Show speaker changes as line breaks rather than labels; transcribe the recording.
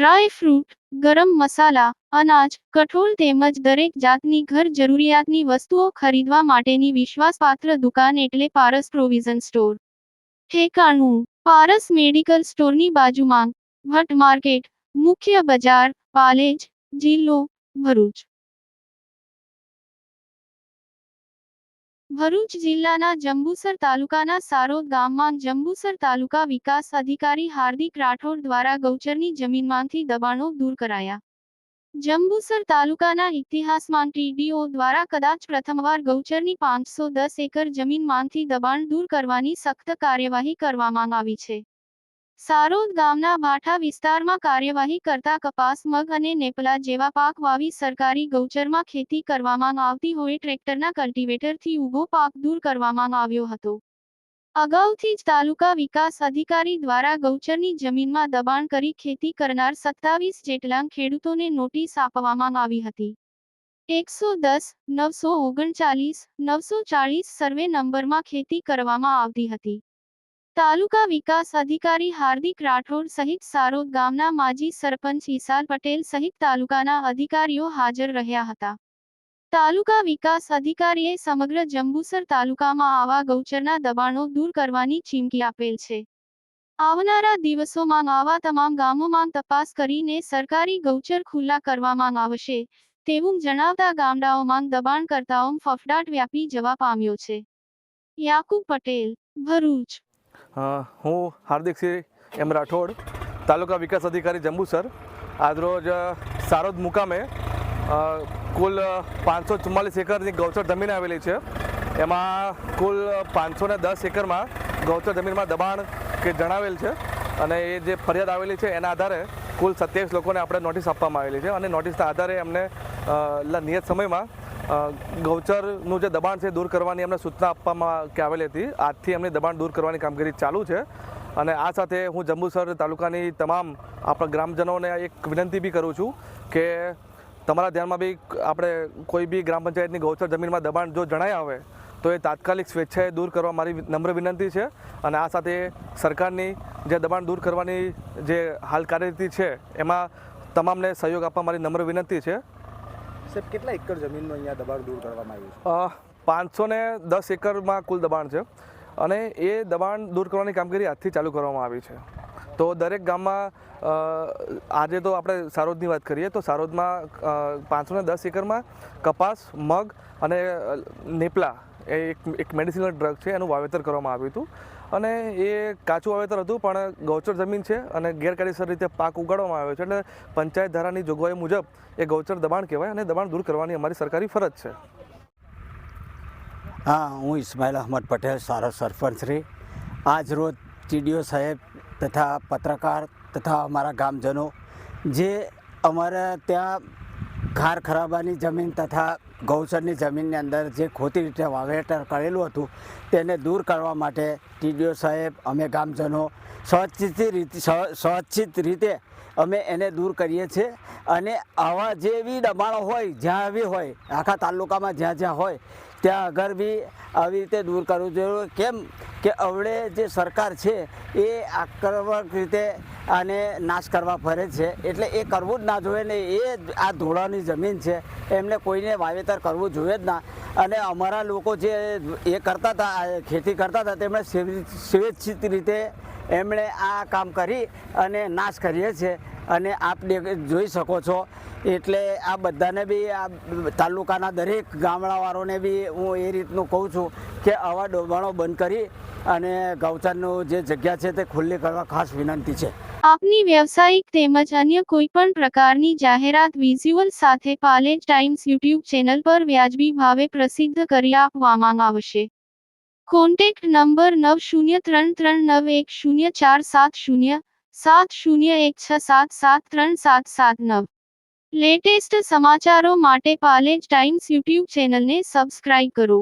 Dry fruit, ગરમ મસાલા, અનાજ, કઠોળ તેમજ દરેક જાતની ઘર જરૂરિયાતની વસ્તુઓ ખરીદવા માટેની વિશ્વાસપાત્ર દુકાન એટલે પારસ પ્રોવિઝન સ્ટોર. ઠેકાણું: પારસ મેડિકલ સ્ટોરની બાજુમાં, ભટ્ટ માર્કેટ, મુખ્ય બજાર, પાલેજ, જિલ્લો ભરૂચ. ભરૂચ જિલ્લાના જંબુસર તાલુકાના સારોદ ગામમાં જંબુસર તાલુકા વિકાસ અધિકારી હાર્દિક રાઠોડ દ્વારા ગૌચરની જમીનમાંથી દબાણો દૂર કરાયા. જંબુસર તાલુકાના ઇતિહાસમાં ટીડીઓ દ્વારા કદાચ પ્રથમવાર ગૌચરની 510 એકર જમીનમાંથી દબાણ દૂર કરવાની સખ્ત કાર્યવાહી કરવામાં આવી છે. સારોદ ગામના ભાઠા વિસ્તારમાં કાર્યવાહી કરતા કપાસ, મગ અને નેપલા જેવા પાક વાવી સરકારી ગૌચરમાં ખેતી કરવામાં આવતી હોય ટ્રેક્ટરના કલ્ટિવેટરથી ઊભો પાક દૂર કરવામાં આવ્યો હતો. અગાઉથી જ તાલુકા વિકાસ અધિકારી દ્વારા ગૌચરની જમીનમાં દબાણ કરી ખેતી કરનાર 27 જેટલા ખેડૂતોને નોટિસ આપવામાં આવી હતી. 110, 939, 940 સર્વે નંબરમાં ખેતી કરવામાં આવતી હતી. તાલુકા વિકાસ અધિકારી હાર્દિક રાઠોડ સહિત સારોદ ગામના માજી સરપંચ ઈસાલ પટેલ સહિત તાલુકાના અધિકારીઓ હાજર રહ્યા હતા. તાલુકા વિકાસ અધિકારીએ સમગ્ર જંબુસર તાલુકામાં આવા ગૌચરના દબાણો દૂર કરવાની ચીમકી આપેલ છે. આવનારા દિવસોમાં આવા તમામ ગામોમાં તપાસ કરીને સરકારી ગૌચર ખુલ્લા કરવામાં આવશે તેવું જણાવતા ગામડાઓમાં દબાણકર્તાઓ ફફડાટ વ્યાપી જવા પામ્યો છે. યાકુબ પટેલ, ભરૂચ.
હું હાર્દિકસિંહ એમ રાઠોડ, તાલુકા વિકાસ અધિકારી જંબુસર. આજરોજ સારોદ મુકામે કુલ 544 એકરની ગૌચર જમીન આવેલી છે. એમાં કુલ 510 એકરમાં ગૌચર જમીનમાં દબાણ કે જણાવેલ છે અને એ જે ફરિયાદ આવેલી છે એના આધારે કુલ 27 લોકોને આપણે નોટિસ આપવામાં આવેલી છે અને નોટિસના આધારે અમને નિયત સમયમાં ગૌચરનું જે દબાણ છે દૂર કરવાની અમને સૂચના આપવામાં આવેલી હતી. આજથી એમની દબાણ દૂર કરવાની કામગીરી ચાલુ છે અને આ સાથે હું જંબુસર તાલુકાની તમામ આપણા ગ્રામજનોને એક વિનંતી બી કરું છું કે તમારા ધ્યાનમાં બી આપણે કોઈ બી ગ્રામ પંચાયતની ગૌચર જમીનમાં દબાણ જો જણાય આવે તો એ તાત્કાલિક સ્વેચ્છાએ દૂર કરવા મારી નમ્ર વિનંતી છે. અને આ સાથે સરકારની જે દબાણ દૂર કરવાની જે હાલ કાર્યરીતિ છે એમાં તમામને સહયોગ આપવા મારી નમ્ર વિનંતી છે.
સાહેબ, કેટલા એકર જમીનનું અહીંયા દબાણ દૂર કરવામાં આવ્યું છે?
510 એકરમાં કુલ દબાણ છે અને એ દબાણ દૂર કરવાની કામગીરી આજથી ચાલુ કરવામાં આવી છે. તો દરેક ગામમાં આજે તો આપણે સારોદની વાત કરીએ તો સારોદમાં 510 એકરમાં કપાસ, મગ અને નેપલા એ એક મેડિસિનલ ડ્રગ છે એનું વાવેતર કરવામાં આવ્યું હતું અને એ કાચું વાવેતર હતું પણ ગૌચર જમીન છે અને ગેરકાયદેસર રીતે પાક ઉગાડવામાં આવ્યો છે એટલે પંચાયત ધારાની જોગવાઈ મુજબ એ ગૌચર દબાણ કહેવાય અને દબાણ દૂર કરવાની અમારી સરકારી ફરજ છે.
હા, હું ઇસ્માઇલ અહમદ પટેલ, સારો સરપંચ શ્રી. આજ રોજ ટીડીઓ સાહેબ તથા પત્રકાર તથા અમારા ગામજનો જે અમારા ત્યાં ખાર ખરાબાની જમીન તથા ગૌચરની જમીનની અંદર જે ખોટી રીતે વાવેતર કરેલું હતું તેને દૂર કરવા માટે ટીડીઓ સાહેબ, અમે ગામજનો સ્વચ્છિત રીતે અમે એને દૂર કરીએ છીએ અને આવા જે બી દબાણો હોય જ્યાં બી હોય આખા તાલુકામાં જ્યાં જ્યાં હોય ત્યાં આગળ બી આવી રીતે દૂર કરવું જોઈએ. કેમ કે અવળે જે સરકાર છે એ આક્રમક રીતે આને નાશ કરવા ફરે છે એટલે એ કરવું જ ના જોઈએ ને. એ આ ધોળાની જમીન છે એમને કોઈને વાવેતર કરવું જોઈએ જ ના. અને અમારા લોકો જે એ કરતા હતા, ખેતી કરતા હતા, તેમણે સ્વેચ્છિત રીતે એમણે આ કામ કરી અને નાશ કરીએ છીએ અને આપ જોઈ શકો છો. એટલે આ બધાને બી આ તાલુકાના દરેક ગામડાવાળાને બી હું એ રીતનું કહું છું કે આવા દબાણો બંધ કરી અને ગૌચરનું જે જગ્યા છે તે ખુલ્લી કરવા ખાસ વિનંતી છે.
આપની વ્યવસાયિક તેમજ અન્ય કોઈપણ પ્રકારની જાહેરાત વિઝ્યુઅલ સાથે પાલેજ ટાઈમ્સ યુટ્યુબ ચેનલ પર વ્યાજબી ભાવે પ્રસિદ્ધ કરી આપવામાં આવશે. Contact number 9033910470 7016773779. લેટેસ્ટ સમાચારો માટે પાલેજ ટાઈમ્સ યુટ્યુબ ચેનલને સબસ્ક્રાઇબ કરો.